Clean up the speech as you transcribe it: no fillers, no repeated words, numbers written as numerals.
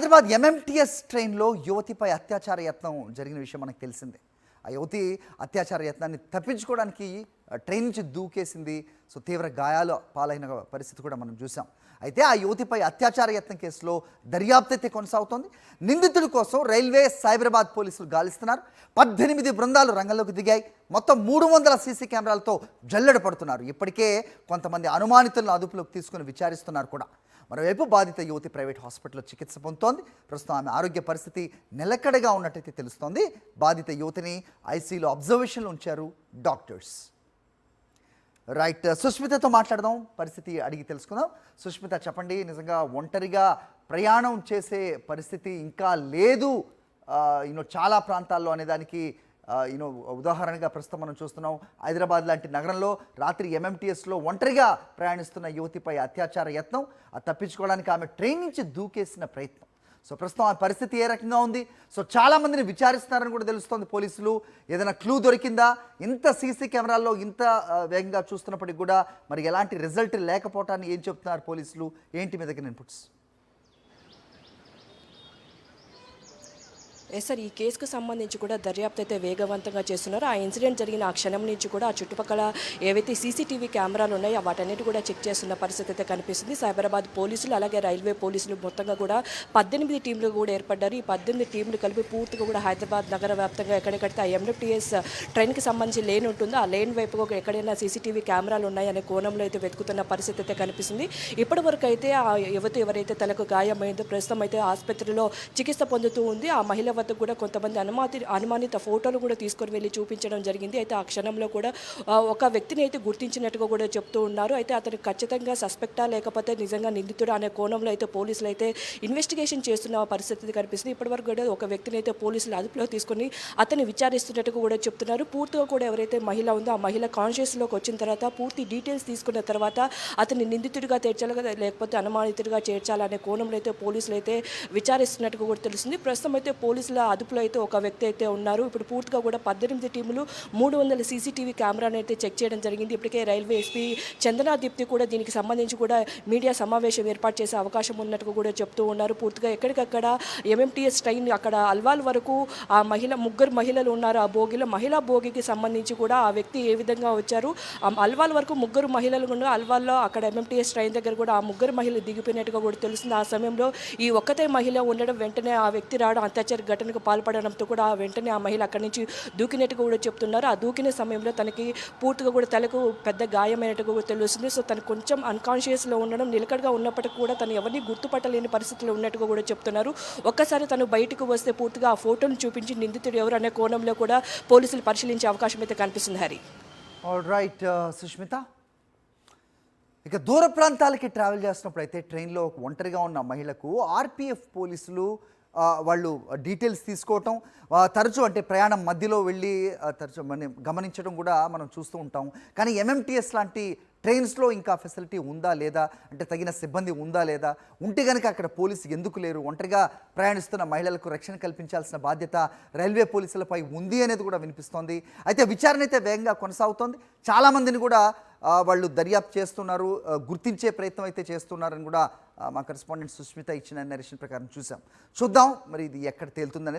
Hyderabad MMTS ట్రైన్లో యువతిపై అత్యాచార యత్నం జరిగిన విషయం మనకు తెలిసిందే. ఆ యువతి అత్యాచార యత్నాన్ని తప్పించుకోవడానికి ట్రైన్ నుంచి దూకేసింది. సో తీవ్ర గాయాలు పాలైన పరిస్థితి కూడా మనం చూసాం. అయితే ఆ యువతిపై అత్యాచార యత్నం కేసులో దర్యాప్తు అయితే కొనసాగుతోంది. నిందితుడి కోసం రైల్వే సైబరాబాద్ పోలీసులు గాలిస్తున్నారు. 18 బృందాలు రంగంలోకి దిగాయి. మొత్తం 300 సీసీ కెమెరాలతో జల్లెడ పడుతున్నారు. ఇప్పటికే కొంతమంది అనుమానితులను అదుపులోకి తీసుకుని విచారిస్తున్నారు కూడా. మరోవైపు బాధిత యువతి ప్రైవేట్ హాస్పిటల్లో చికిత్స పొందుతోంది. ప్రస్తుతం ఆమె ఆరోగ్య పరిస్థితి నిలకడగా ఉన్నట్టయితే తెలుస్తోంది. బాధిత యువతిని ఐసీయూలో అబ్జర్వేషన్లో ఉంచారు డాక్టర్స్. రైట్, సుష్మితతో మాట్లాడదాం, పరిస్థితి అడిగి తెలుసుకుందాం. సుష్మిత, చెప్పండి, నిజంగా ఒంటరిగా ప్రయాణం చేసే పరిస్థితి ఇంకా లేదు చాలా ప్రాంతాల్లో అనేదానికి ఉదాహరణగా ప్రస్తుతం మనం చూస్తున్నాం. హైదరాబాద్ లాంటి నగరంలో రాత్రి ఎంఎంటీఎస్లో ఒంటరిగా ప్రయాణిస్తున్న యువతిపై అత్యాచార యత్నం, తప్పించుకోవడానికి ఆమె ట్రైన్ నుంచి దూకేసిన ప్రయత్నం. సో ప్రస్తుతం ఆ పరిస్థితి ఏ రకంగా ఉంది? సో చాలామందిని విచారిస్తున్నారని కూడా తెలుస్తోంది పోలీసులు. ఏదైనా క్లూ దొరికిందా? ఇంత సీసీ కెమెరాల్లో ఇంత వేగంగా చూస్తున్నప్పటికీ కూడా మరి ఎలాంటి రిజల్ట్ లేకపోవటాన్ని ఏం చెప్తున్నారు పోలీసులు? ఏంటి మీ దగ్గర ఇన్పుట్స్? సార్, ఈ కేసుకు సంబంధించి కూడా దర్యాప్తు అయితే వేగవంతంగా చేస్తున్నారు. ఆ ఇన్సిడెంట్ జరిగిన ఆ క్షణం నుంచి కూడా ఆ చుట్టుపక్కల ఏవైతే సీసీటీవీ కెమెరాలు ఉన్నాయో వాటన్నిటి కూడా చెక్ చేస్తున్న పరిస్థితి అయితే కనిపిస్తుంది. సైబరాబాద్ పోలీసులు అలాగే రైల్వే పోలీసులు మొత్తంగా కూడా 18 టీంలు కూడా ఏర్పడ్డారు. ఈ 18 టీంలు కలిపి పూర్తిగా కూడా హైదరాబాద్ నగర వ్యాప్తంగా ఎక్కడెక్కడితే ఆ ఎంఎంటీఎస్ ట్రైన్కి సంబంధించి లేన్ ఉంటుందో ఆ లేన్ వైపుగా ఎక్కడైనా సీసీటీవీ కెమెరాలు ఉన్నాయనే కోణంలో అయితే వెతుకుతున్న పరిస్థితి అయితే కనిపిస్తుంది. ఇప్పటి వరకు అయితే ఆ యువతి ఎవరైతే తనకు గాయమైందో ప్రస్తుతం అయితే ఆసుపత్రిలో చికిత్స పొందుతూ ఉంది. ఆ మహిళ కూడా కొంతమంది అనుమానిత ఫోటోలు కూడా తీసుకొని వెళ్ళి చూపించడం జరిగింది. అయితే ఆ క్షణంలో కూడా ఒక వ్యక్తిని అయితే గుర్తించినట్టుగా కూడా చెప్తూ ఉన్నారు. అయితే అతను ఖచ్చితంగా సస్పెక్టా లేకపోతే నిజంగా నిందితుడు అనే కోణంలో అయితే పోలీసులు అయితే ఇన్వెస్టిగేషన్ చేస్తున్న పరిస్థితి కనిపిస్తుంది. ఇప్పటివరకు కూడా ఒక వ్యక్తిని అయితే పోలీసులు అదుపులో తీసుకొని అతన్ని విచారిస్తున్నట్టుగా కూడా చెప్తున్నారు. పూర్తిగా కూడా ఎవరైతే మహిళ ఉందో ఆ మహిళ కాన్షియస్లోకి వచ్చిన తర్వాత పూర్తి డీటెయిల్స్ తీసుకున్న తర్వాత అతన్ని నిందితుడిగా చేర్చాలి కదా లేకపోతే అనుమానితుడిగా చేర్చాలనే కోణంలో అయితే పోలీసులు అయితే విచారిస్తున్నట్టుగా కూడా తెలుస్తుంది. ప్రస్తుతం అయితే పోలీసుల అదుపులో అయితే ఒక వ్యక్తి అయితే ఉన్నారు. ఇప్పుడు పూర్తిగా కూడా 18 టీములు 300 సీసీటీవీ కెమెరాను అయితే చెక్ చేయడం జరిగింది. ఇప్పటికే రైల్వే ఎస్పీ చందనా దీప్తి కూడా దీనికి సంబంధించి కూడా మీడియా సమావేశం ఏర్పాటు చేసే అవకాశం ఉన్నట్టుగా కూడా చెప్తూ ఉన్నారు. పూర్తిగా ఎక్కడికక్కడ ఎంఎంటీఎస్ ట్రైన్ అక్కడ అల్వాల్ వరకు ఆ ముగ్గురు మహిళలు ఉన్నారు. ఆ బోగిలో మహిళా బోగికి సంబంధించి కూడా ఆ వ్యక్తి ఏ విధంగా వచ్చారు, అల్వాల్ వరకు ముగ్గురు మహిళలు కూడా అల్వాల్లో అక్కడ ఎంఎంటీఎస్ ట్రైన్ దగ్గర కూడా ఆ ముగ్గురు మహిళలు దిగిపోయినట్టుగా కూడా తెలుస్తుంది. ఆ సమయంలో ఈ ఒక్కతే మహిళ ఉండడం వెంటనే ఆ వ్యక్తి రావడం అత్యాచార ఘటనకు పాల్పడడంతో కూడా వెంటనే ఆ మహిళ అక్కడి నుంచి దూకినట్టుగా కూడా చెప్తున్నారు. ఆ దూకిన సమయంలో తనకి పూర్తిగా కూడా తలకు పెద్ద గాయమైనట్టుగా కూడా తెలుస్తుంది. సో తను కొంచెం అన్కాన్షియస్లో ఉండడం, నిలకడగా ఉన్నప్పటికీ కూడా తను ఎవరిని గుర్తుపట్టలేని పరిస్థితిలో ఉన్నట్టుగా కూడా చెప్తున్నారు. ఒక్కసారి తను బయటకు వస్తే పూర్తిగా ఆ ఫోటోను చూపించి నిందితుడు ఎవరు అనే కోణంలో కూడా పోలీసులు పరిశీలించే అవకాశం అయితే కనిపిస్తుంది. హరి, రైట్ సుష్మిత, ఇక దూర ప్రాంతాలకి ట్రావెల్ చేస్తున్నప్పుడు అయితే ట్రైన్లో ఒంటరిగా ఉన్న మహిళకు ఆర్పిఎఫ్ పోలీసులు వాళ్ళు డీటెయిల్స్ తీసుకోవటం తరచూ, అంటే ప్రయాణం మధ్యలో వెళ్ళి తరచూ గమనించడం కూడా మనం చూస్తూ ఉంటాం. కానీ ఎంఎంటీఎస్ లాంటి ట్రైన్స్లో ఇంకా ఫెసిలిటీ ఉందా లేదా, అంటే తగిన సిబ్బంది ఉందా లేదా, ఉంటే కనుక అక్కడ పోలీసు ఎందుకు లేరు? ఒంటరిగా ప్రయాణిస్తున్న మహిళలకు రక్షణ కల్పించాల్సిన బాధ్యత రైల్వే పోలీసులపై ఉంది అనేది కూడా వినిపిస్తోంది. అయితే విచారణ అయితే వేగంగా కొనసాగుతోంది. చాలామందిని కూడా వాళ్ళు దర్యాప్తు చేస్తున్నారు, గుర్తించే ప్రయత్నం అయితే చేస్తున్నారని కూడా మా కరెస్పాండెంట్ సుష్మిత ఇచ్చిన నరేషన్ ప్రకారం చూద్దాం మరి ఇది ఎక్కడ తేలుతుందని.